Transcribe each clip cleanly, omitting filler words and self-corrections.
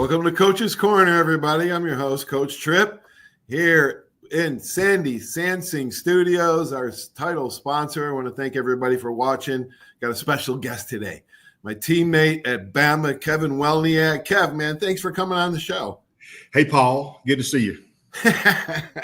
Welcome to Coach's Corner, everybody. I'm your host, Coach Tripp, here in Sandy Sansing Studios, our title sponsor. I want to thank everybody for watching. Got a special guest today, my teammate at Bama, Kevin Welniak. Kev, man, thanks for coming on the show. Hey, Paul. Good to see you.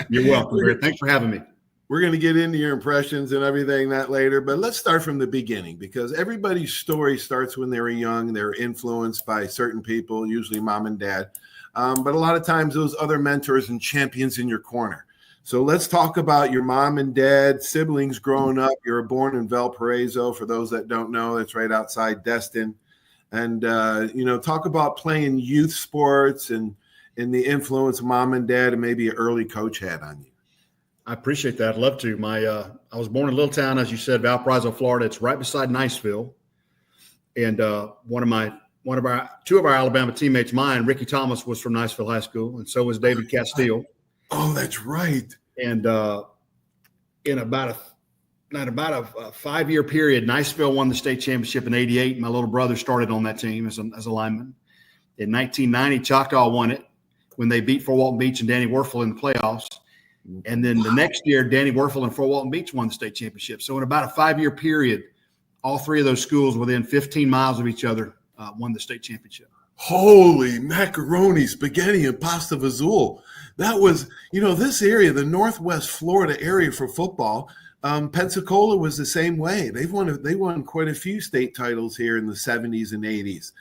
You're welcome. Thanks for having me. We're going to get into your impressions and everything that later, but let's start from the beginning because everybody's story starts when they were young. They're influenced by certain people, usually mom and dad, but a lot of times those other mentors and champions in your corner. So let's talk about your mom and dad, siblings growing up. You were born in Valparaiso. For those that don't know, it's right outside Destin. And, talk about playing youth sports and the influence mom and dad and maybe an early coach had on you. I appreciate that. I'd love to. I was born in a little town, as you said, Valparaiso, Florida. It's right beside Niceville. And two of our Alabama teammates, mine, Ricky Thomas, was from Niceville High School, and so was David Castile. Oh, that's right. And in about a 5-year period, Niceville won the state championship in '88. My little brother started on that team as a lineman. In 1990, Choctaw won it when they beat Fort Walton Beach and Danny Werfel in the playoffs. And then the next year, Danny Werfel and Fort Walton Beach won the state championship. So in about a 5-year period, all three of those schools within 15 miles of each other won the state championship. Holy macaroni, spaghetti, and pasta vazul. That was, this area, the Northwest Florida area for football. Pensacola was the same way. They won quite a few state titles here in the 70s and 80s.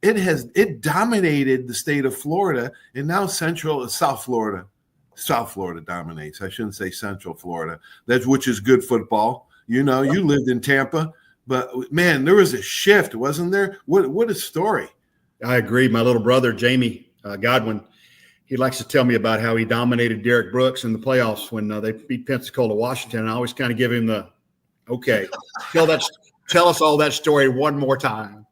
It dominated the state of Florida, and now South Florida dominates. I shouldn't say Central Florida, which is good football. You lived in Tampa, but man, there was a shift, wasn't there? What a story. I agree. My little brother, Jamie Godwin, he likes to tell me about how he dominated Derek Brooks in the playoffs when they beat Pensacola, Washington. And I always kind of give him the, okay, tell us all that story one more time.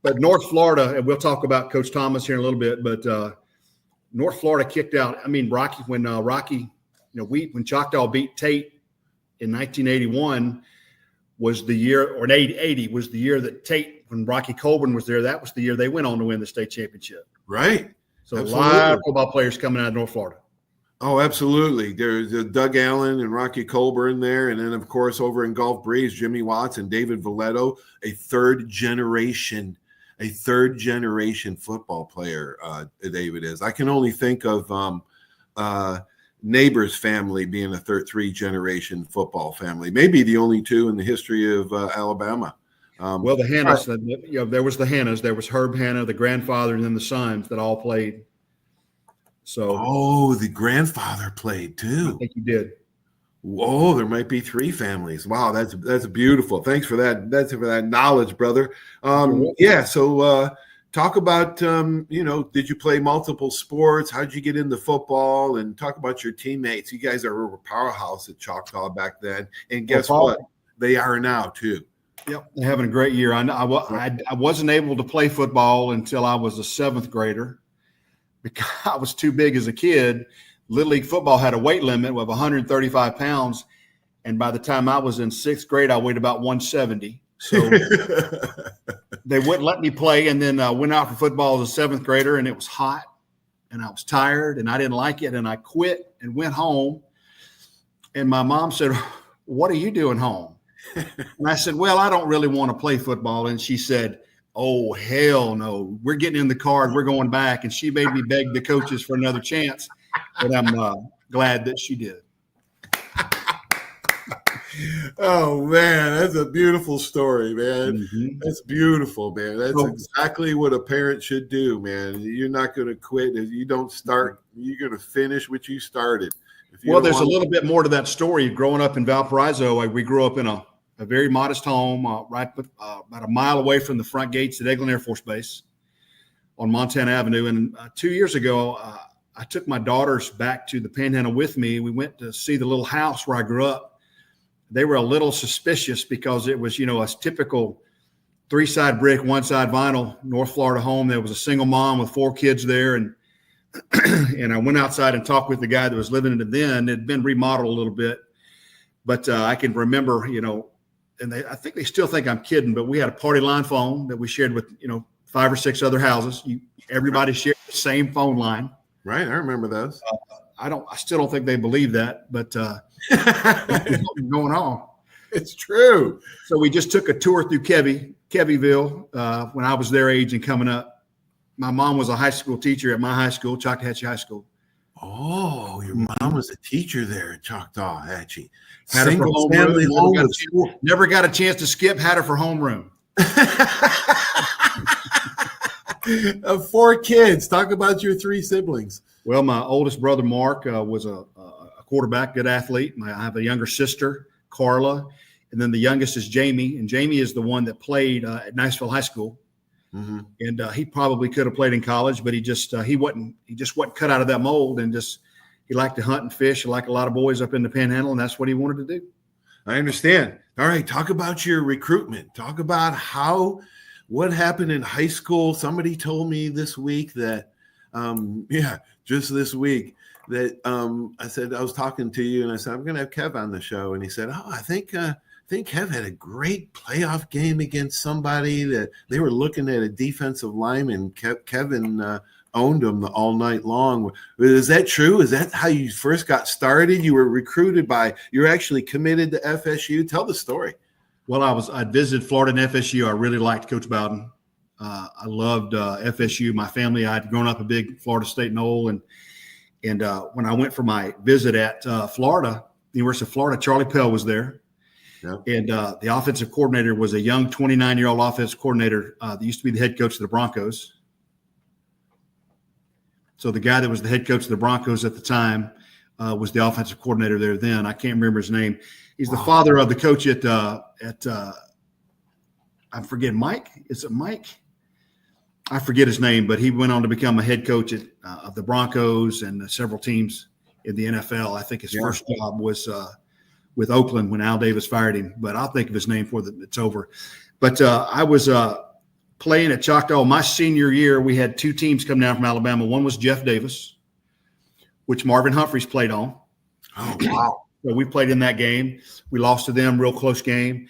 But North Florida, and we'll talk about Coach Thomas here in a little bit, but North Florida kicked out. I mean, when Choctaw beat Tate in 1981 was the year, or in 80 was the year that Tate, when Rocky Colburn was there, that was the year they went on to win the state championship. Right. So absolutely. A lot of football players coming out of North Florida. Oh, absolutely. There's Doug Allen and Rocky Colburn there. And then, of course, over in Gulf Breeze, Jimmy Watts and David Valletto, a third generation football player, David is. I can only think of Neighbor's family being a three-generation football family, maybe the only two in the history of Alabama. Well, the Hannas, there was the Hannas. There was Herb Hanna, the grandfather, and then the sons that all played. So, the grandfather played too. I think he did. Whoa, there might be 3 families. Wow, that's beautiful. Thanks for that. That's for that knowledge, brother. So talk about did you play multiple sports? How did you get into football? And talk about your teammates. You guys are a powerhouse at Choctaw back then, and guess what? They are now too. Yep, they're having a great year. I wasn't able to play football until I was a 7th grader because I was too big as a kid. Little League football had a weight limit of 135 pounds, and by the time I was in 6th grade, I weighed about 170. So they wouldn't let me play, and then I went out for football as a 7th grader, and it was hot, and I was tired, and I didn't like it, and I quit and went home. And my mom said, "What are you doing home?" And I said, "Well, I don't really want to play football." And she said, "Oh, hell no. We're getting in the car and we're going back." And she made me beg the coaches for another chance. But I'm glad that she did. Oh, man, that's a beautiful story, man. Mm-hmm. That's beautiful, man. That's exactly what a parent should do, man. You're not going to quit. If you don't start, you're going to finish what you started. Well, there's a little bit more to that story. Growing up in Valparaiso, we grew up in a very modest home about a mile away from the front gates at Eglin Air Force Base on Montana Avenue. And 2 years ago, I took my daughters back to the Panhandle with me. We went to see the little house where I grew up. They were a little suspicious because it was, a typical 3-side brick, 1-side vinyl North Florida home. There was a single mom with 4 kids there. And I went outside and talked with the guy that was living in it then. It had been remodeled a little bit. But I can remember, and I think they still think I'm kidding, but we had a party line phone that we shared with, 5 or 6 other houses. Everybody shared the same phone line. Right, I remember those. I still don't think they believe that, but what's going on. It's true. So we just took a tour through Kevyville when I was their age and coming up. My mom was a high school teacher at my high school, Choctaw High School. Oh, your mom was a teacher there at Choctaw, Hatchie. Had her for Single-family home. Never got a chance to skip. Had her for homeroom. 4 kids. Talk about your 3 siblings. Well, my oldest brother, Mark, was a quarterback, good athlete. I have a younger sister, Carla, and then the youngest is Jamie. And Jamie is the one that played at Niceville High School. Mm-hmm. And he probably could have played in college, but he just wasn't cut out of that mold. And he liked to hunt and fish like a lot of boys up in the Panhandle, and that's what he wanted to do. I understand. All right, talk about your recruitment. Talk about what happened in high school. Somebody told me this week that, just this week that I said, I was talking to you and I said, I'm going to have Kev on the show. And he said, I think Kev had a great playoff game against somebody that they were looking at a defensive lineman. Kevin owned him all night long. Is that true? Is that how you first got started? You were recruited you're actually committed to FSU. Tell the story. Well, I visited Florida and FSU. I really liked Coach Bowden. I loved FSU. My family, I had grown up a big Florida State Knoll. And when I went for my visit at Florida, the University of Florida, Charlie Pell was there. Yep. And the offensive coordinator was a young 29-year-old offensive coordinator that used to be the head coach of the Broncos. So the guy that was the head coach of the Broncos at the time was the offensive coordinator there then. I can't remember his name. He's the father of the coach at I forget Mike. Is it Mike? I forget his name, but he went on to become a head coach of the Broncos and several teams in the NFL. I think his first job was with Oakland when Al Davis fired him, but I'll think of his name before it's over. But I was playing at Choctaw. My senior year, we had 2 teams come down from Alabama. One was Jeff Davis, which Marvin Humphreys played on. Oh, wow. So we played in that game. We lost to them, real close game.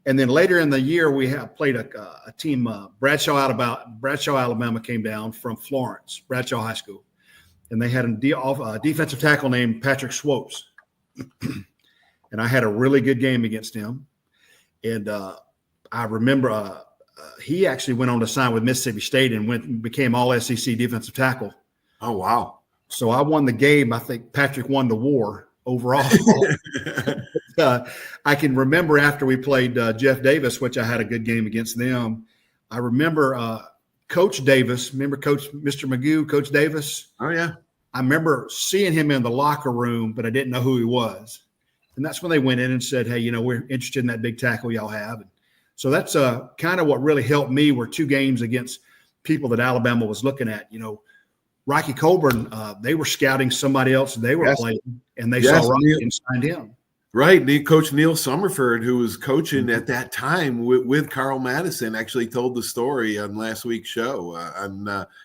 And then later in the year, we played a team, Bradshaw, Alabama came down from Florence, Bradshaw High School. And they had a defensive tackle named Patrick Swopes. And I had a really good game against him. And I remember he actually went on to sign with Mississippi State and became all SEC defensive tackle. Oh, wow. So I won the game. I think Patrick won the war overall. I can remember after we played Jeff Davis, which I had a good game against them. I remember Coach Davis. Remember Mr. Magoo, Coach Davis? Oh, yeah. I remember seeing him in the locker room, but I didn't know who he was. And that's when they went in and said, hey, we're interested in that big tackle y'all have. And so that's kind of what really helped me were 2 games against people that Alabama was looking at. Rocky Colburn, they were scouting somebody else they were playing, and they saw Rocky and signed him. Right. Coach Neil Summerford, who was coaching at that time with Carl Madison, actually told the story on last week's show.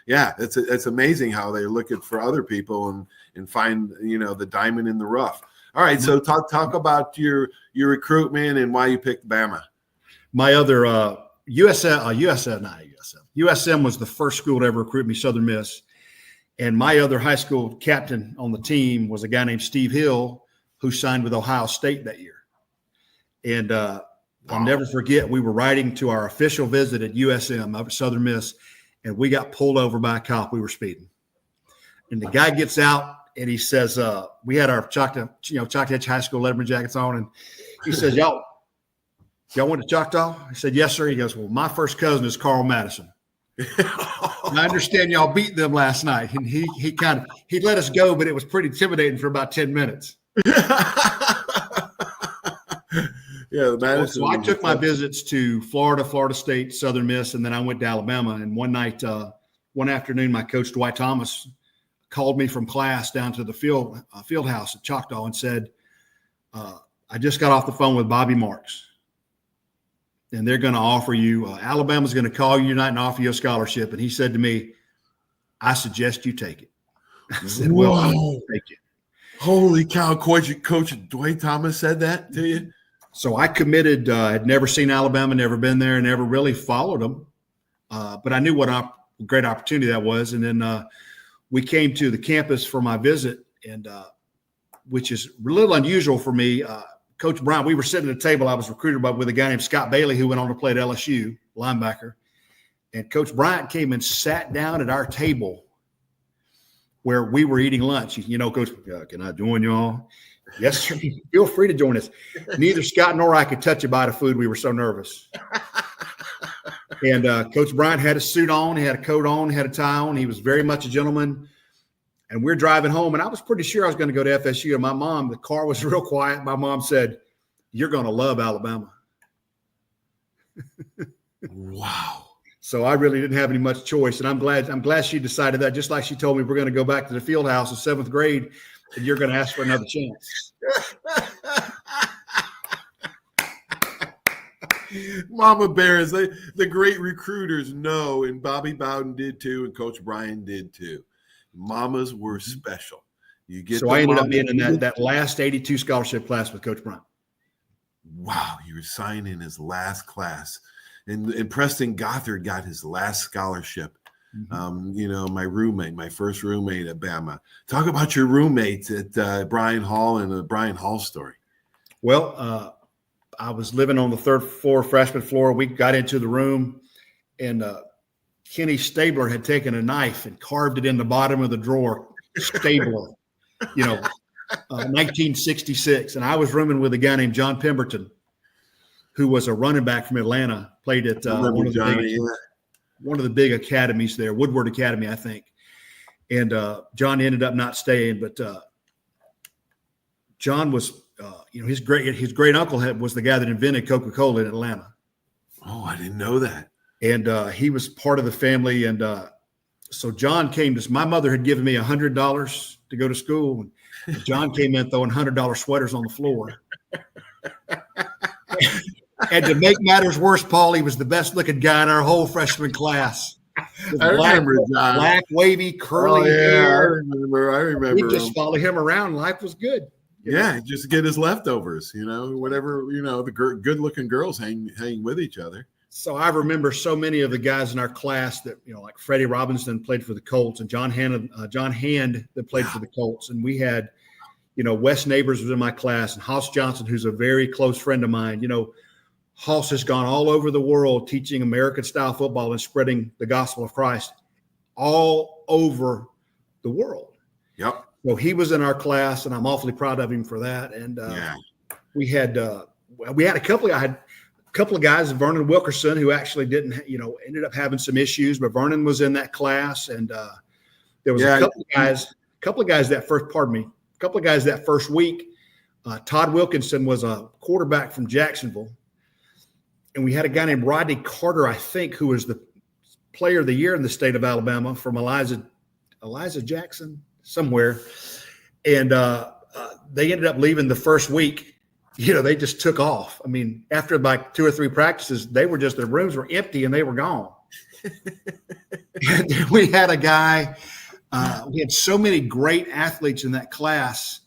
It's amazing how they're looking for other people and find, the diamond in the rough. All right, so talk about your recruitment and why you picked Bama. My other USM was the first school to ever recruit me, Southern Miss. And my other high school captain on the team was a guy named Steve Hill, who signed with Ohio State that year. And I'll never forget, we were riding to our official visit at USM up at Southern Miss, and we got pulled over by a cop. We were speeding. And the guy gets out, and he says, we had our Choctaw High School Letterman jackets on, and he says, y'all went to Choctaw? I said, yes, sir. He goes, well, my first cousin is Carl Madison. And I understand y'all beat them last night. And he let us go, but it was pretty intimidating for about 10 minutes. So I took my visits to Florida State, Southern Miss, and then I went to Alabama. And one night, one afternoon, my coach, Dwight Thomas, called me from class down to the field house at Choctaw and said, I just got off the phone with Bobby Marks, and they're going to offer you Alabama's going to call you tonight and offer you a scholarship. And he said to me, I suggest you take it. I said, well, I'll take it. Holy cow. Coach Dwight Thomas said that to you? So I committed. I'd never seen Alabama, never been there, never really followed them. but I knew what a great opportunity that was. And then we came to the campus for my visit, and which is a little unusual for me. Coach Bryant, we were sitting at a table. I was recruited with a guy named Scott Bailey, who went on to play at LSU, linebacker. And Coach Bryant came and sat down at our table where we were eating lunch. You know, Coach, can I join y'all? Yes, sir. Feel free to join us. Neither Scott nor I could touch a bite of food. We were so nervous. And Coach Bryant had a suit on. He had a coat on, had a tie on. He was very much a gentleman. And we're driving home, and I was pretty sure I was going to go to FSU. And my mom, the car was real quiet. My mom said, "You're going to love Alabama." Wow. So I really didn't have any much choice, and I'm glad she decided that. Just like she told me we're going to go back to the field house in 7th grade, and you're going to ask for another chance. Mama Bears, the great recruiters know, and Bobby Bowden did too, and Coach Brian did too. Mamas were special. You get. So I ended up being in that last 82 scholarship class with Coach Bryant. Wow, you were signed in his last class, and Preston Gothard got his last scholarship. Mm-hmm. My first roommate at Bama. Talk about your roommates at Bryan Hall and the Bryan Hall story. Well, I was living on the 3rd floor, freshman floor. We got into the room, and Kenny Stabler had taken a knife and carved it in the bottom of the drawer. Stabler, 1966. And I was rooming with a guy named John Pemberton, who was a running back from Atlanta, played at one of the big academies there, Woodward Academy, I think. And John ended up not staying, but John was, his great uncle was the guy that invented Coca-Cola in Atlanta. Oh, I didn't know that. And he was part of the family. And so John came to, my mother had given me $100 to go to school. And John came in throwing $100 sweaters on the floor. And to make matters worse, Paul, he was the best looking guy in our whole freshman class. Remember John. Black, wavy, curly hair. I remember. We just follow him around. Life was good. Yeah, just get his leftovers, whatever, the good looking girls hang with each other. So I remember so many of the guys in our class that, like Freddie Robinson played for the Colts, and John Hand that played for the Colts. And we had, Wes Neighbors was in my class, and Hoss Johnson, who's a very close friend of mine. Hoss has gone all over the world teaching American style football and spreading the gospel of Christ all over the world. Yep. So he was in our class, and I'm awfully proud of him for that. And we had a couple of guys, Vernon Wilkerson, who actually didn't, ended up having some issues, but Vernon was in that class. And there was a couple of guys that first week. Todd Wilkinson was a quarterback from Jacksonville. And we had a guy named Rodney Carter, I think, who was the player of the year in the state of Alabama from Eliza Jackson somewhere. And they ended up leaving the first week. They just took off. I mean, after like 2 or 3 practices, their rooms were empty and they were gone. And we had a guy, we had so many great athletes in that class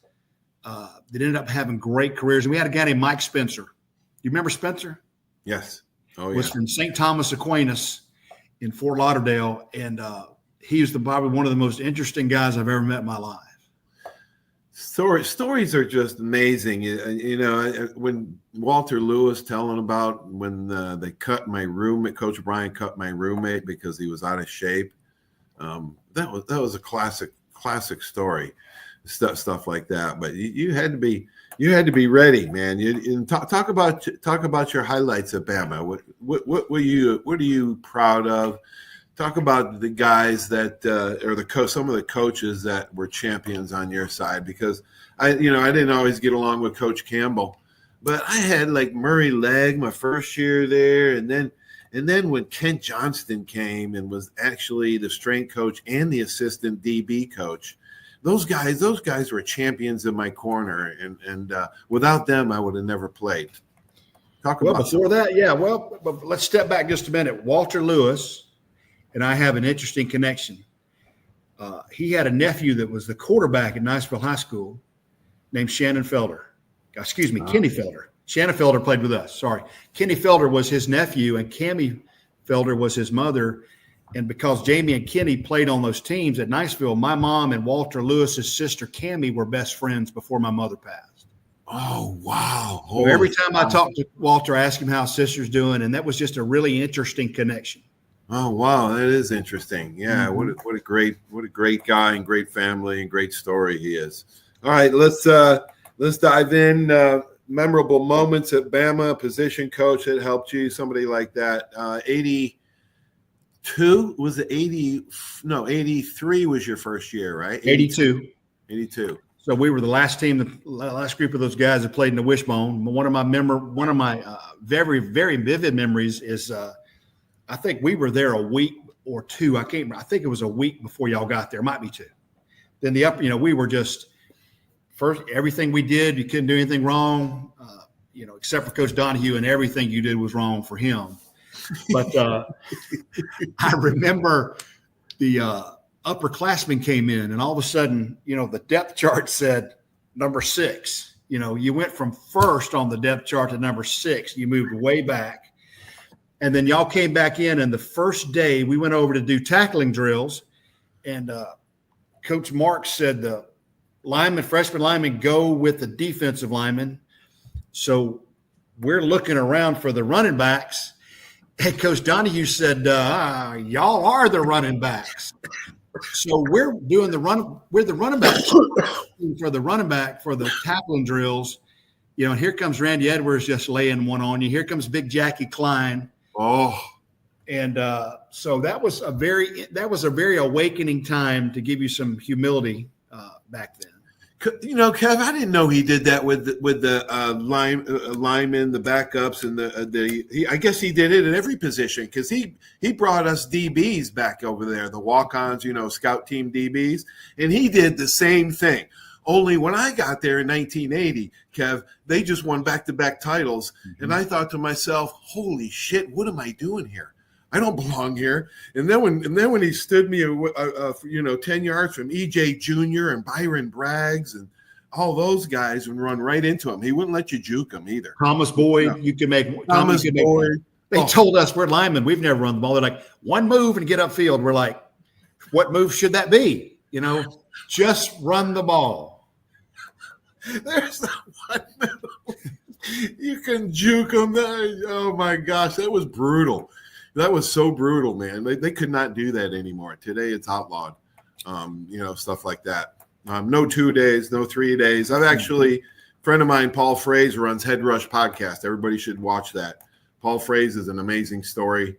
that ended up having great careers. And we had a guy named Mike Spencer. You remember Spencer? Yes. Oh, yeah. Was from St. Thomas Aquinas in Fort Lauderdale. And he was probably one of the most interesting guys I've ever met in my life. Stories are just amazing. When Walter Lewis telling about when they cut my roommate, Coach Brian cut my roommate because he was out of shape. That was a classic story, stuff like that. But you had to be ready, man. Talk about your highlights at Bama. What are you proud of? Talk about the guys that or some of the coaches that were champions on your side, because I didn't always get along with Coach Campbell, but I had like Murray Legg my first year there, and then when Kent Johnston came and was actually the strength coach and the assistant DB coach, those guys were champions in my corner, and without them I would have never played. But let's step back just a minute. Walter Lewis and I have an interesting connection. He had a nephew that was the quarterback at Niceville High School named Shannon Felder. Kenny Felder. Shannon Felder played with us. Sorry. Kenny Felder was his nephew, and Cammy Felder was his mother. And because Jamie and Kenny played on those teams at Niceville, my mom and Walter Lewis's sister Cammie were best friends before my mother passed. Oh, wow. So every time I talked to Walter, I asked him how his sister's doing, and that was just a really interesting connection. Oh, wow, that is interesting. Yeah, what a great guy and great family and great story he is. All right, let's dive in. Memorable moments at Bama, position coach that helped you, somebody like that. 82 was it 80? No, 83 was your first year, right? 82. So we were the last team, the last group of those guys that played in the Wishbone. One of my very, very vivid memories is I think we were there a week or two. I can't remember. I think it was a week before y'all got there. Might be two. Then we were just first, everything we did, you couldn't do anything wrong, except for Coach Donahue, and everything you did was wrong for him. But I remember the upperclassmen came in, and all of a sudden, the depth chart said number 6. You went from first on the depth chart to number 6. You moved way back. And then y'all came back in, and the first day we went over to do tackling drills, and Coach Marks said the freshman linemen go with the defensive linemen. So we're looking around for the running backs. And Coach Donahue said, y'all are the running backs. So we're the running backs for the running back for the tackling drills. And here comes Randy Edwards just laying one on you. Here comes Big Jackie Klein. Oh, and so that was a very awakening time to give you some humility back then. Kev, I didn't know he did that with the linemen, the backups, and I guess he did it at every position because he brought us DBs back over there, the walk-ons, scout team DBs, and he did the same thing. Only when I got there in 1980, Kev, they just won back-to-back titles, and I thought to myself, "Holy shit, what am I doing here? I don't belong here." And then when he stood me, 10 yards from EJ Jr. and Byron Braggs and all those guys and run right into him, he wouldn't let you juke him either. Thomas Boyd, you can make Thomas Boyd. They told us we're linemen. We've never run the ball. They're like, one move and get upfield. We're like, what move should that be? Just run the ball. There's the one move. You can juke them. Oh my gosh, that was brutal. That was so brutal, man. They could not do that anymore. Today it's outlawed. Stuff like that. No 2 days, no 3 days. I've actually, a friend of mine, Paul Fraze, runs Head Rush Podcast. Everybody should watch that. Paul Fraze is an amazing story,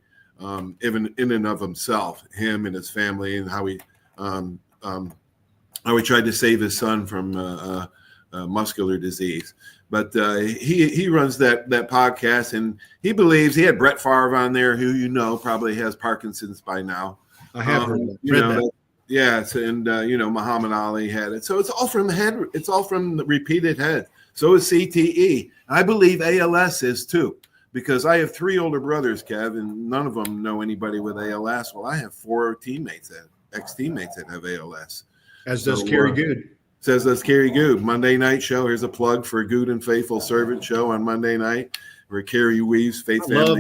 even in and of himself, him and his family, and how he tried to save his son from muscular disease. But he runs that podcast, and he believes he had Brett Favre on there, who probably has Parkinson's by now. I have read that. Yes, and Muhammad Ali had it. So it's all from the head. It's all from the repeated head. So is CTE. I believe ALS is too, because I have 3 older brothers, Kev, and none of them know anybody with ALS. Well, I have 4 ex-teammates that have ALS. As does Kerry Good. Says that's Kerry Good. Monday night show. Here's a plug for Good and Faithful Servant show on Monday night, where Kerry weaves faith. I love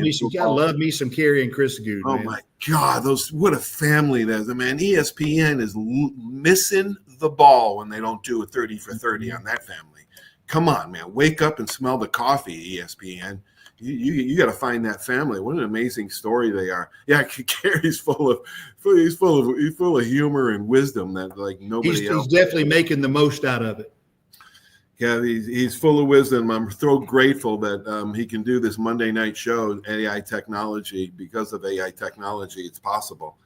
me some Kerry and Chris Good. Oh man. My God, what a family that is, man. ESPN is missing the ball when they don't do a 30 for 30 on that family. Come on, man. Wake up and smell the coffee, ESPN. You got to find that family. What an amazing story they are. Yeah, Kerry's full of humor and wisdom that like nobody else. He's definitely making the most out of it. Yeah, he's full of wisdom. I'm so grateful that he can do this Monday night show, AI technology. Because of AI technology, it's possible.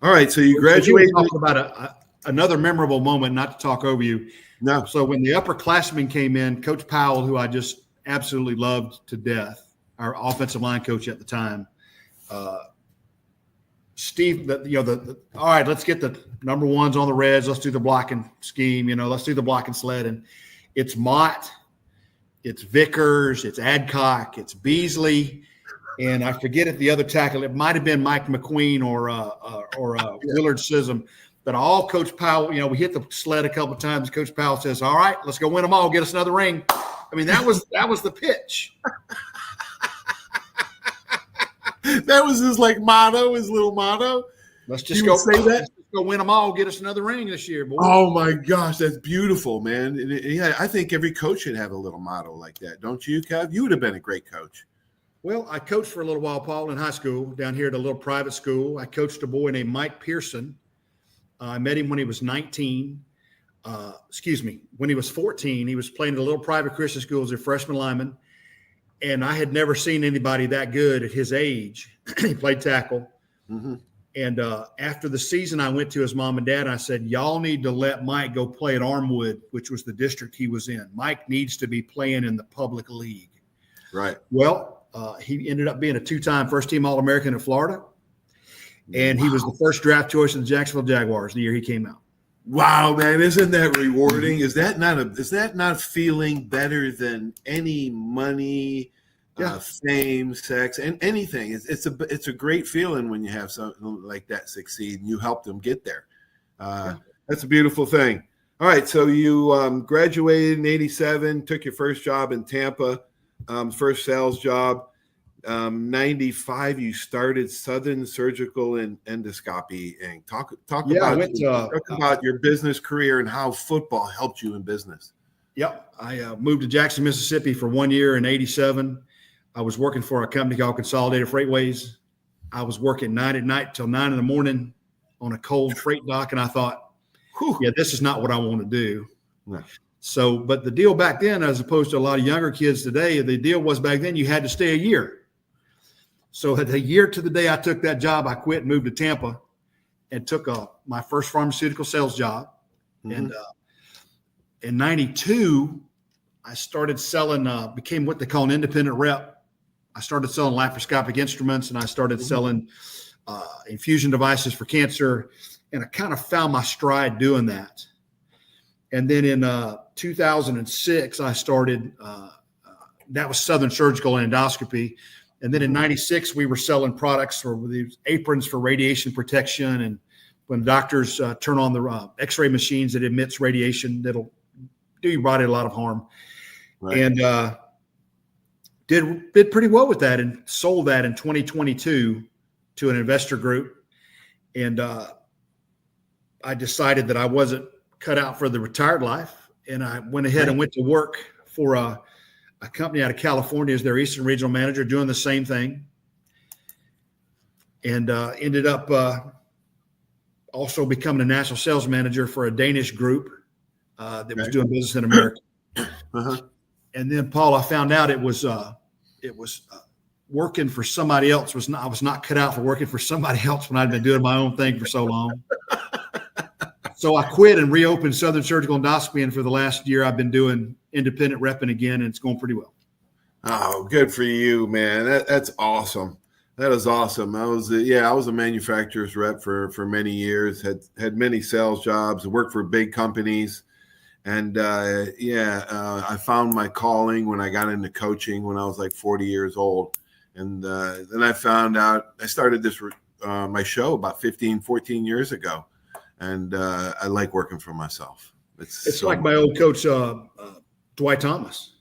All right, so you graduated. Talk about another memorable moment, not to talk over you. No. So when the upperclassmen came in, Coach Powell, who I just absolutely loved to death, our offensive line coach at the time, Steve, all right, let's get the number ones on the Reds. Let's do the blocking scheme. Let's do the blocking sled. And it's Mott, it's Vickers, it's Adcock, it's Beasley, and I forget if the other tackle, it might have been Mike McQueen or Willard Sism. But all Coach Powell, we hit the sled a couple of times. Coach Powell says, "All right, let's go win them all. Get us another ring." I mean, that was the pitch. That was his motto, his little motto. Let's He just would go. say that. Let's just go win them all. Get us another ring this year, boys. Oh my gosh, that's beautiful, man. Yeah, I think every coach should have a little motto like that, don't you, Kev? You would have been a great coach. Well, I coached for a little while, Paul, in high school down here at a little private school. I coached a boy named Mike Pearson. I met him when he was 19. When he was 14. He was playing at a little private Christian school as a freshman lineman. And I had never seen anybody that good at his age. He played tackle. Mm-hmm. And after the season, I went to his mom and dad, and I said, y'all need to let Mike go play at Armwood, which was the district he was in. Mike needs to be playing in the public league. Right. Well, he ended up being a 2-time first-team All-American in Florida. And he was the first draft choice of the Jacksonville Jaguars the year he came out. Wow, man, isn't that rewarding? Is that not feeling better than any money, fame, sex, and anything? It's a great feeling when you have something like that succeed and you help them get there. That's a beautiful thing. All right, so you graduated in '87, took your first job in Tampa, first sales job. 95, you started Southern Surgical and Endoscopy Inc. Talk about your business career and how football helped you in business. Yep. I moved to Jackson, Mississippi for 1 year in '87. I was working for a company called Consolidated Freightways. I was working 9 at night till 9 in the morning on a cold freight dock. And I thought, this is not what I want to do. No. So, but the deal back then, as opposed to a lot of younger kids today, the deal was back then you had to stay a year. So at a year to the day I took that job, I quit and moved to Tampa and took my first pharmaceutical sales job. Mm-hmm. And in '92, I started selling, became what they call an independent rep. I started selling laparoscopic instruments, and I started selling infusion devices for cancer. And I kind of found my stride doing that. And then in 2006, I started, that was Southern Surgical and Endoscopy. And then in '96, we were selling products for these aprons for radiation protection. And when doctors turn on the X-ray machines that emits radiation, that'll do your body a lot of harm. Right. And did pretty well with that and sold that in 2022 to an investor group. And I decided that I wasn't cut out for the retired life. And I went ahead and went to work for a company out of California as their Eastern Regional Manager, doing the same thing. And ended up also becoming a national sales manager for a Danish group that was doing business in America. Uh-huh. And then, Paul, I found out it was working for somebody else. I was not cut out for working for somebody else when I'd been doing my own thing for so long. So I quit and reopened Southern Surgical Endoscopy, and for the last year, I've been doing independent repping again, and it's going pretty well. Oh, good for you, man. That's awesome. That is awesome. I was a manufacturer's rep for many years. Had many sales jobs. Worked for big companies, and I found my calling when I got into coaching when I was like 40 years old, and then I found out I started this my show about 14 years ago. And I like working for myself. It's so like my old coach, Dwight Thomas.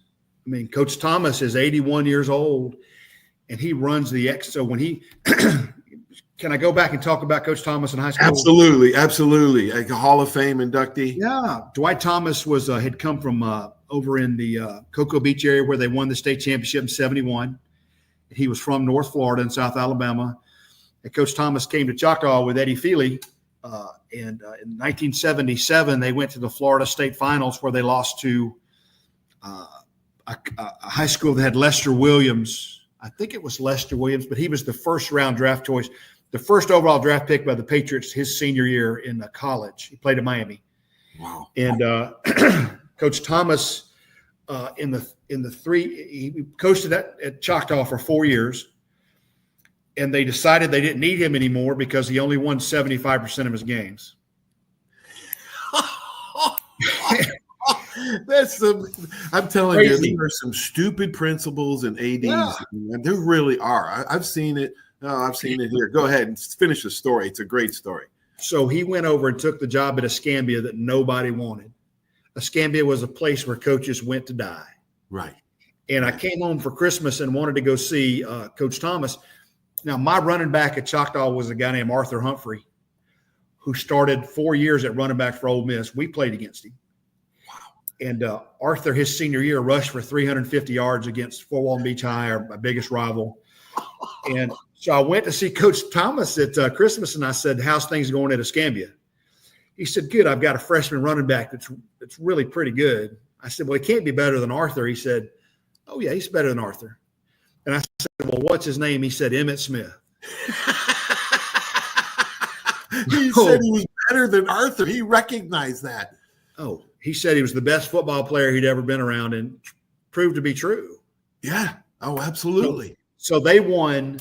I mean, Coach Thomas is 81 years old, and he runs the X. So when he – can I go back and talk about Coach Thomas in high school? Absolutely. Like a Hall of Fame inductee. Yeah. Dwight Thomas had come from over in the Cocoa Beach area where they won the state championship in '71. He was from North Florida and South Alabama. And Coach Thomas came to Choctaw with Eddie Feely. And in 1977, they went to the Florida State Finals where they lost to a high school that had Lester Williams. I think it was Lester Williams, but he was the first-round draft choice, the first overall draft pick by the Patriots his senior year in college. He played at Miami. Wow. And Coach Thomas, he coached at Choctaw for 4 years. And they decided they didn't need him anymore because he only won 75% of his games. I'm telling Crazy. You, there are some stupid principals and ADs. Yeah. And there really are. I've seen it. I've seen it here. Go ahead and finish the story. It's a great story. So he went over and took the job at Escambia that nobody wanted. Escambia was a place where coaches went to die. Right. And I came home for Christmas and wanted to go see Coach Thomas. Now, my running back at Choctaw was a guy named Arthur Humphrey, who started 4 years at running back for Ole Miss. We played against him. Wow. And Arthur, his senior year, rushed for 350 yards against Fort Walton Beach High, my biggest rival. And so I went to see Coach Thomas at Christmas, and I said, how's things going at Escambia? He said, good. I've got a freshman running back that's really pretty good. I said, well, he can't be better than Arthur. He said, oh, yeah, he's better than Arthur. And I said, well, what's his name? He said, Emmett Smith. He said he was better than Arthur. He recognized that. Oh, he said he was the best football player he'd ever been around, and proved to be true. Yeah. Oh, absolutely. So they won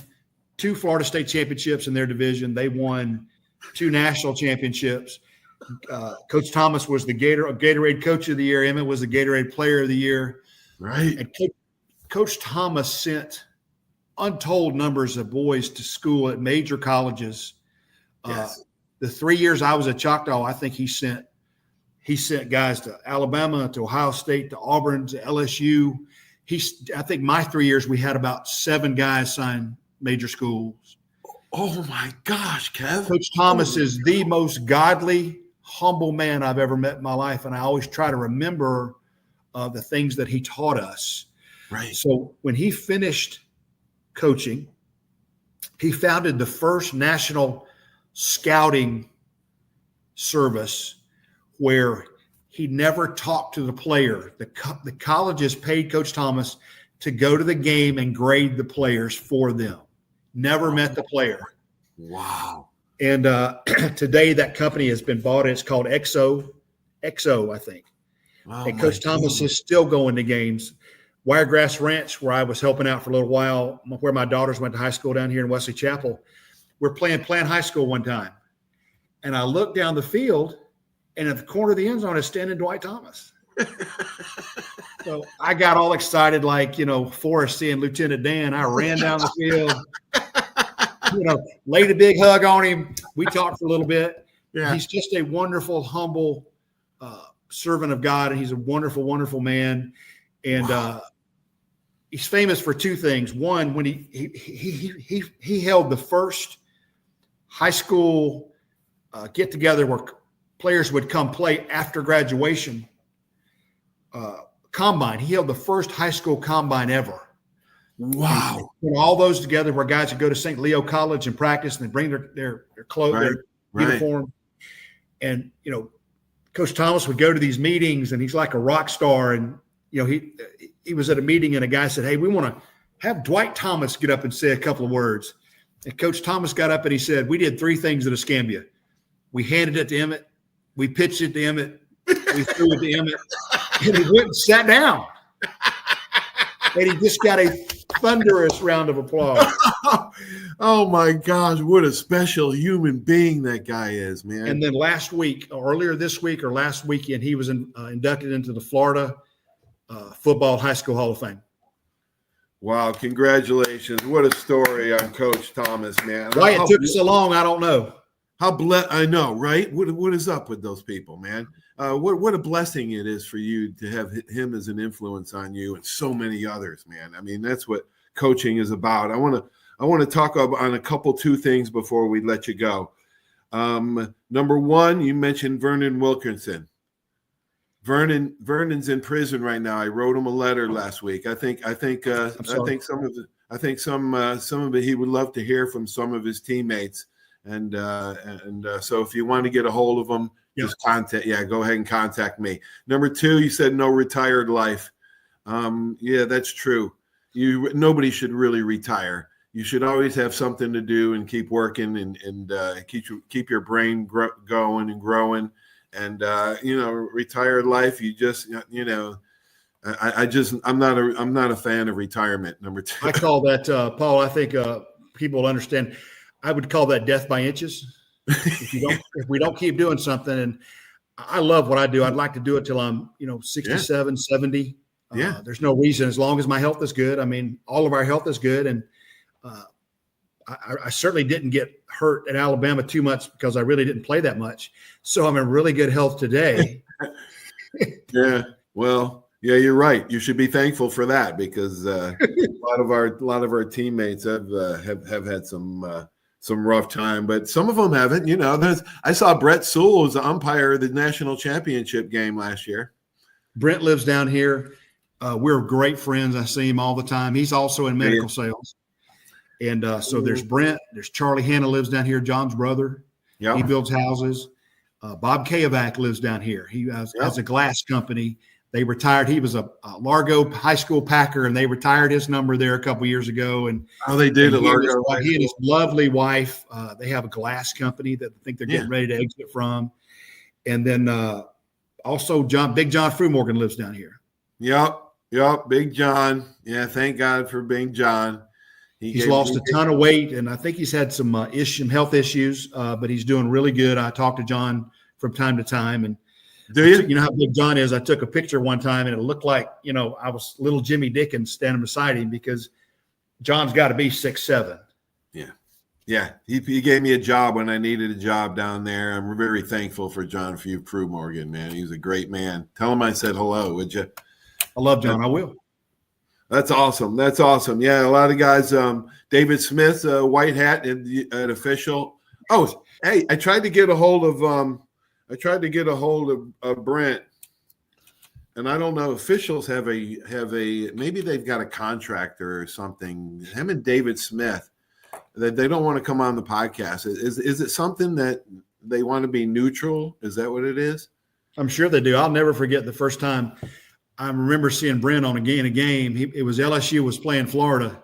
2 Florida State championships in their division. They won 2 national championships. Coach Thomas was the Gatorade Coach of the Year. Emmett was the Gatorade Player of the Year. Right. And Coach Thomas sent untold numbers of boys to school at major colleges. Yes. The 3 years I was at Choctaw, I think he sent guys to Alabama, to Ohio State, to Auburn, to LSU. I think my 3 years we had about 7 guys sign major schools. Oh my gosh, Kev. Coach Thomas is the most godly, humble man I've ever met in my life, and I always try to remember the things that he taught us. Right. So when he finished coaching, he founded the first national scouting service where he never talked to the player. The colleges paid Coach Thomas to go to the game and grade the players for them. Never met the player. Wow. And today that company has been bought. It's called XO, I think. Oh, and Coach Thomas is still going to games. Wiregrass Ranch, where I was helping out for a little while, where my daughters went to high school down here in Wesley Chapel. We're playing Plant High School one time. And I looked down the field, and at the corner of the end zone is standing Dwight Thomas. So I got all excited like, Forrest seeing Lieutenant Dan. I ran down the field, laid a big hug on him. We talked for a little bit. Yeah. He's just a wonderful, humble servant of God, and he's a wonderful, wonderful man. And he's famous for 2 things. One, when he held the first high school get-together where players would come play after graduation combine. He held the first high school combine ever. Wow. Put all those together where guys would go to St. Leo College and practice, and they bring their clothes, their uniform. And, Coach Thomas would go to these meetings, and he's like a rock star. And, he was at a meeting, and a guy said, hey, we want to have Dwight Thomas get up and say a couple of words. And Coach Thomas got up and he said, we did 3 things at Escambia. We handed it to Emmett. We pitched it to Emmett. We threw it to Emmett. And he went and sat down. And he just got a thunderous round of applause. Oh, my gosh. What a special human being that guy is, man. And then earlier this week or last weekend, he was inducted into the Florida Football High School Hall of Fame. Wow. Congratulations. What a story on Coach Thomas, man. Why it took so long, I don't know. I know, right? What is up with those people, man? What a blessing it is for you to have him as an influence on you and so many others, man. I mean, that's what coaching is about. I want to talk on a couple 2 things before we let you go. Number 1, you mentioned Vernon Wilkinson. Vernon's in prison right now. I wrote him a letter last week. I think some of it he would love to hear from some of his teammates. And so if you want to get a hold of him, just go ahead and contact me. Number 2, you said no retired life. Yeah, that's true. Nobody should really retire. You should always have something to do and keep working and keep your brain going and growing. And retired life, you just I'm not a fan of retirement. Number 2. I call that Paul. I think people understand. I would call that death by inches. If we don't keep doing something, and I love what I do. I'd like to do it till I'm 67, 70. There's no reason, as long as my health is good. I mean, all of our health is good, and I certainly didn't get hurt at Alabama too much because I really didn't play that much. So I'm in really good health today. Yeah. Well, Yeah, you're right. You should be thankful for that because a lot of our teammates have had some rough time, but some of them haven't. You know, I saw Brett Sewell was the umpire of the national championship game last year. Brent lives down here. We're great friends. I see him all the time. He's also in medical sales. And so there's Brent. There's Charlie Hanna lives down here, John's brother. Yeah. He builds houses. Bob Kayevac lives down here. He has a glass company. They retired. He was a Largo high school Packer, and they retired his number there a couple years ago. And they did at Largo. He and his lovely wife, they have a glass company that I think they're getting ready to exit from. And then also Big John Frumorgan lives down here. Yep, Big John. Yeah, thank God for Big John. He's lost a ton of weight, and I think he's had some health issues, but he's doing really good. I talk to John from time to time, and do you? You know how big John is? I took a picture one time, and it looked like, you know, I was little Jimmy Dickens standing beside him because John's got to be 6'7". Yeah. He gave me a job when I needed a job down there. I'm very thankful for John Frumorgan, man. He's a great man. Tell him I said hello, would you? I love John. I will. That's awesome. Yeah, a lot of guys. David Smith, white hat, an official. Oh, hey, I tried to get a hold of Brent, and I don't know. Officials have a maybe they've got a contractor or something. Him and David Smith, that they don't want to come on the podcast. Is it something that they want to be neutral? Is that what it is? I'm sure they do. I'll never forget the first time I remember seeing Brent on a game. It was LSU was playing Florida,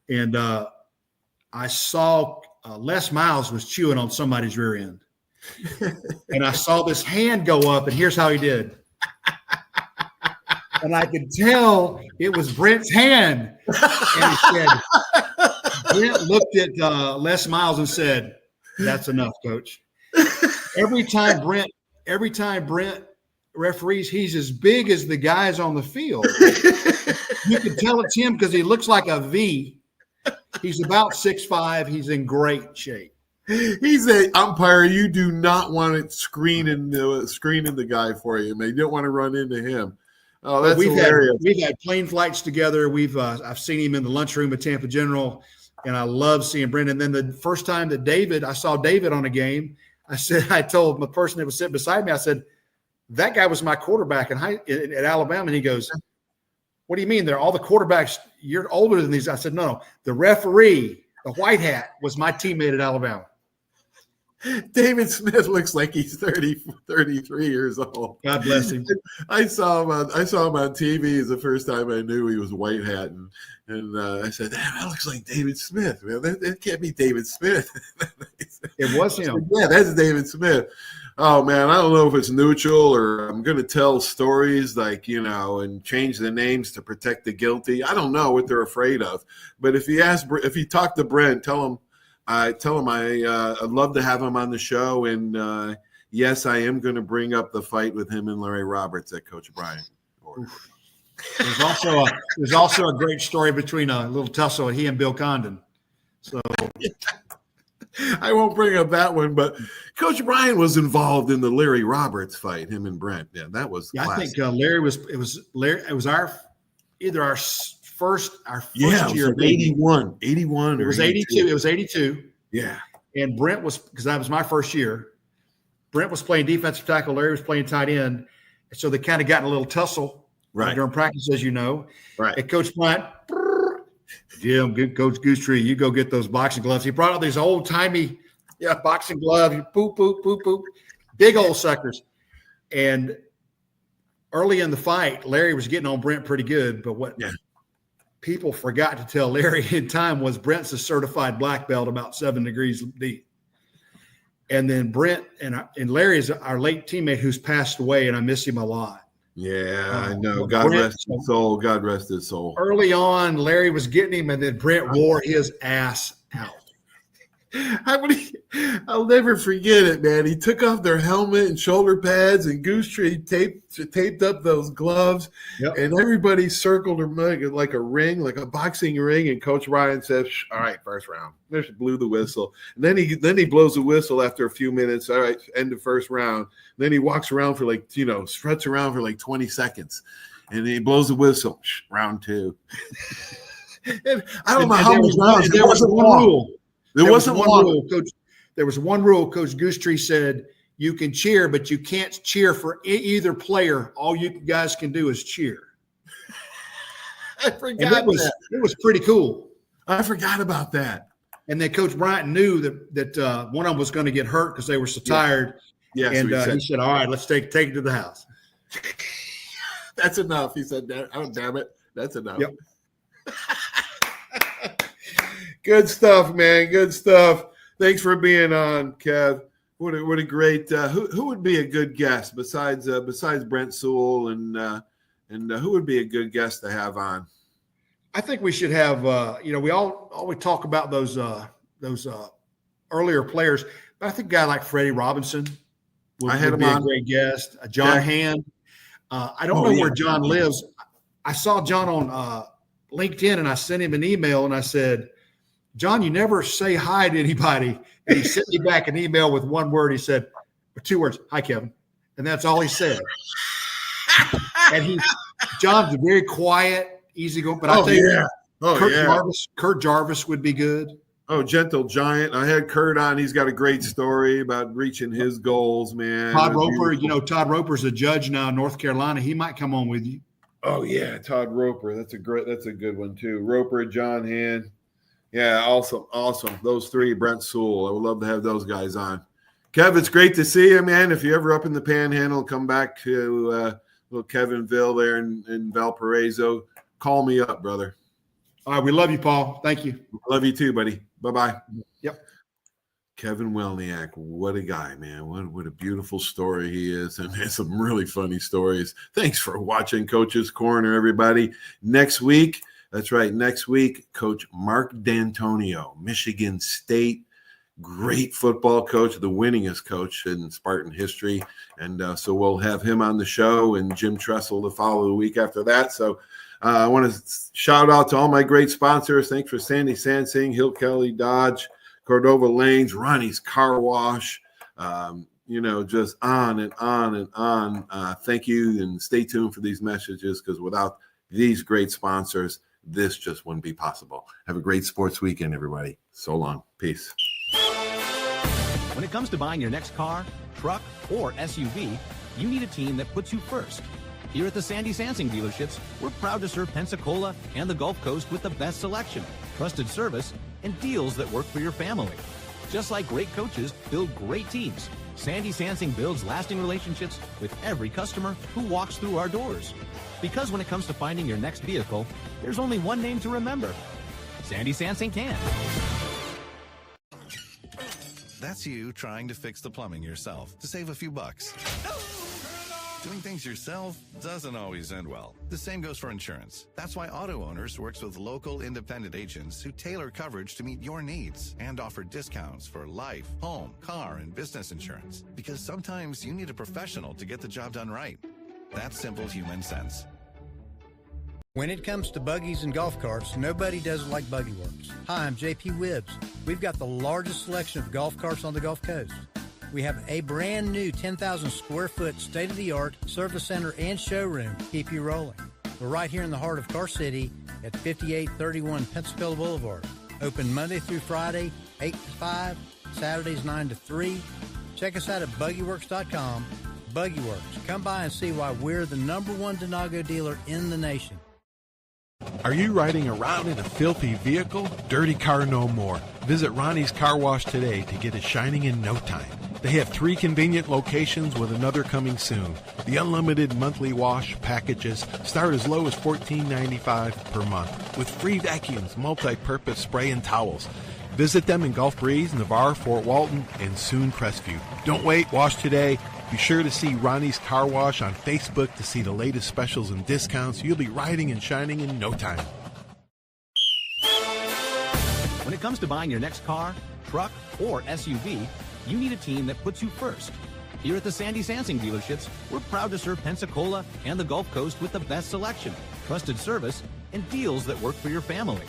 and I saw Les Miles was chewing on somebody's rear end. And I saw this hand go up, and here's how he did. And I could tell it was Brent's hand. And he said, Brent looked at Les Miles and said, "That's enough, coach." Every time Brent referees, he's as big as the guys on the field. You can tell it's him because he looks like a V. He's about 6'5". He's in great shape. He's an umpire. You do not want it screening the guy for you, man. You don't want to run into him. Oh, that's hilarious. We've had plane flights together. I've seen him in the lunchroom at Tampa General, and I love seeing Brendan. Then the first time that I saw David on a game, I told the person that was sitting beside me, I said, that guy was my quarterback at Alabama. And he goes, "What do you mean? They're all the quarterbacks. You're older than these." I said, no, the referee, the white hat, was my teammate at Alabama. David Smith looks like he's 33 years old. God bless him. I saw him on TV. It's the first time I knew he was white hat, and I said, "Damn, that looks like David Smith, man. That can't be David Smith." It was him. Yeah, that's David Smith. Oh man, I don't know if it's neutral or I'm going to tell stories like, you know, and change the names to protect the guilty. I don't know what they're afraid of. But if you talk to Brent, tell him I'd love to have him on the show. And yes, I am going to bring up the fight with him and Larry Roberts that Coach Bryant ordered. There's also a great story between a little tussle he and Bill Condon. So I won't bring up that one, but Coach Bryant was involved in the Larry Roberts fight, him and Brent. Yeah, that was. Yeah, I think Larry was. It was our first year. 81. It was 82. It was 82. Yeah. And Brent was, because that was my first year. Brent was playing defensive tackle. Larry was playing tight end. So they kind of got in a little tussle during practice, as you know. Right. And Coach Bryant, Jim, good Coach Goosetree, you go get those boxing gloves. He brought out these old timey boxing gloves. Boop, boop, boop, boop. Big old suckers. And early in the fight, Larry was getting on Brent pretty good. But what people forgot to tell Larry in time was Brent's a certified black belt about 7 degrees deep. And then Brent and Larry is our late teammate who's passed away, and I miss him a lot. Yeah, I know. God rest his soul. God rest his soul. Early on, Larry was getting him, and then Brent wore his ass out. I'll never forget it, man. He took off their helmet and shoulder pads, and Goosetree taped up those gloves, and everybody circled him like a ring, like a boxing ring. And Coach Ryan said, "All right, first round." Just blew the whistle, and then he blows the whistle after a few minutes. All right, end of first round. Then he walks around for struts around for like 20 seconds. and he blows the whistle. Round 2. And I don't know how many rounds. There was one rule. There wasn't one rule, Coach. There was one rule. Coach Goostree said you can cheer, but you can't cheer for either player. All you guys can do is cheer. I forgot it was pretty cool. I forgot about that. And then Coach Bryant knew that one of them was going to get hurt because they were so tired. Yeah. And he said, "All right, let's take it to the house." That's enough. He said, "Oh, damn it, that's enough." Yep. Good stuff, man. Good stuff. Thanks for being on, Kev. What a great. Who would be a good guest besides Brent Sewell and who would be a good guest to have on? I think we should have. We always talk about those earlier players, but I think a guy like Freddie Robinson would be a great guest. John Hand. I don't know where John lives. I saw John on LinkedIn, and I sent him an email, and I said, "John, you never say hi to anybody." And he sent me back an email with one word. He said, or 2 words, "Hi, Kevin," and that's all he said. And John's very quiet, easygoing. But I think Kurt Jarvis would be good. Oh, Gentle Giant. I had Kurt on. He's got a great story about reaching his goals, man. Todd Roper, Todd Roper's a judge now in North Carolina. He might come on with you. Oh yeah, Todd Roper. That's a good one too. Roper, John Hand. Yeah, awesome. Those 3, Brent Sewell. I would love to have those guys on. Kev, it's great to see you, man. If you're ever up in the Panhandle, come back to little Kevinville there in Valparaiso. Call me up, brother. All right, we love you, Paul. Thank you. Love you too, buddy. Bye-bye. Yep. Kevin Welniak, what a guy, man. What a beautiful story he is, and has some really funny stories. Thanks for watching Coach's Corner, everybody. Next week, Coach Mark D'Antonio, Michigan State, great football coach, the winningest coach in Spartan history. And so we'll have him on the show, and Jim Tressel to follow the week after that. So I want to shout out to all my great sponsors. Thanks for Sandy Sansing, Hill Kelly Dodge, Cordova Lanes, Ronnie's Car Wash, just on and on and on. Thank you, and stay tuned for these messages, because without these great sponsors, this just wouldn't be possible. Have a great sports weekend, everybody. So long. Peace. When it comes to buying your next car, truck, or SUV, you need a team that puts you first. Here at the Sandy Sansing dealerships, we're proud to serve Pensacola and the Gulf Coast with the best selection, trusted service, and deals that work for your family. Just like great coaches build great teams, Sandy Sansing builds lasting relationships with every customer who walks through our doors. Because when it comes to finding your next vehicle, there's only one name to remember. Sandy Sansing can. That's you trying to fix the plumbing yourself to save a few bucks. Doing things yourself doesn't always end well. The same goes for insurance. That's why Auto Owners works with local independent agents who tailor coverage to meet your needs and offer discounts for life, home, car, and business insurance. Because sometimes you need a professional to get the job done right. That's simple human sense. When it comes to buggies and golf carts, nobody does it like Buggy Works. Hi, I'm JP Wibbs. We've got the largest selection of golf carts on the Gulf Coast. We have a brand new 10,000 square foot state-of-the-art service center and showroom to keep you rolling. We're right here in the heart of Car City at 5831 Pensacola Boulevard. Open Monday through Friday, 8 to 5, Saturdays 9 to 3. Check us out at buggyworks.com. Buggy Works. Come by and see why we're the #1 Denago dealer in the nation. Are you riding around in a filthy vehicle? Dirty car no more. Visit Ronnie's Car Wash today to get it shining in no time. They have 3 convenient locations with another coming soon. The unlimited monthly wash packages start as low as $14.95 per month with free vacuums, multi-purpose spray, and towels. Visit them in Gulf Breeze, Navarre, Fort Walton, and soon Crestview. Don't wait, wash today. Be sure to see Ronnie's Car Wash on Facebook to see the latest specials and discounts. You'll be riding and shining in no time. When it comes to buying your next car, truck, or SUV, you need a team that puts you first. Here at the Sandy Sansing dealerships, we're proud to serve Pensacola and the Gulf Coast with the best selection, trusted service, and deals that work for your family.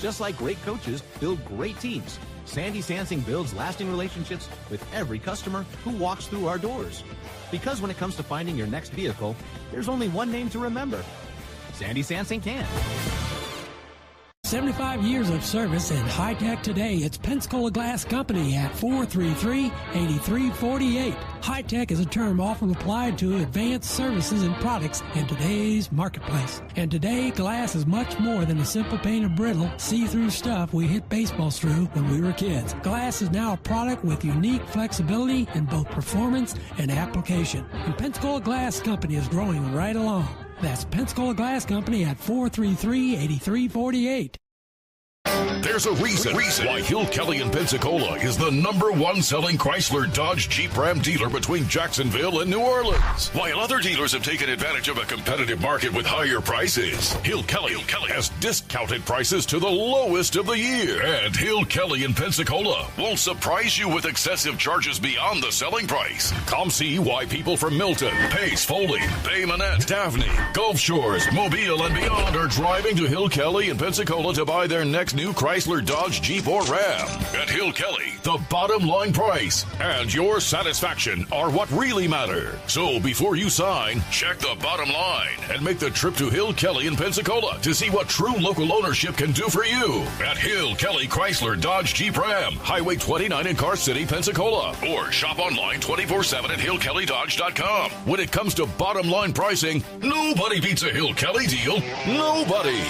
Just like great coaches build great teams, Sandy Sansing builds lasting relationships with every customer who walks through our doors. Because when it comes to finding your next vehicle, there's only one name to remember. Sandy Sansing can. 75 years of service in high-tech today. It's Pensacola Glass Company at 433-8348. High-tech is a term often applied to advanced services and products in today's marketplace. And today, glass is much more than a simple pane of brittle, see-through stuff we hit baseballs through when we were kids. Glass is now a product with unique flexibility in both performance and application. And Pensacola Glass Company is growing right along. That's Pensacola Glass Company at 433-8348. There's a reason why Hill Kelly in Pensacola is the #1 selling Chrysler Dodge Jeep Ram dealer between Jacksonville and New Orleans. While other dealers have taken advantage of a competitive market with higher prices, Hill Kelly has discounted prices to the lowest of the year. And Hill Kelly in Pensacola won't surprise you with excessive charges beyond the selling price. Come see why people from Milton, Pace, Foley, Bay Minette, Daphne, Gulf Shores, Mobile, and beyond are driving to Hill Kelly in Pensacola to buy their next new Chrysler, Dodge, Jeep, or Ram. At Hill Kelly, the bottom line price and your satisfaction are what really matter. So before you sign, check the bottom line and make the trip to Hill Kelly in Pensacola to see what true local ownership can do for you. At Hill Kelly Chrysler, Dodge, Jeep, Ram, Highway 29 in Car City, Pensacola. Or shop online 24/7 at hillkellydodge.com. When it comes to bottom line pricing, nobody beats a Hill Kelly deal. Nobody.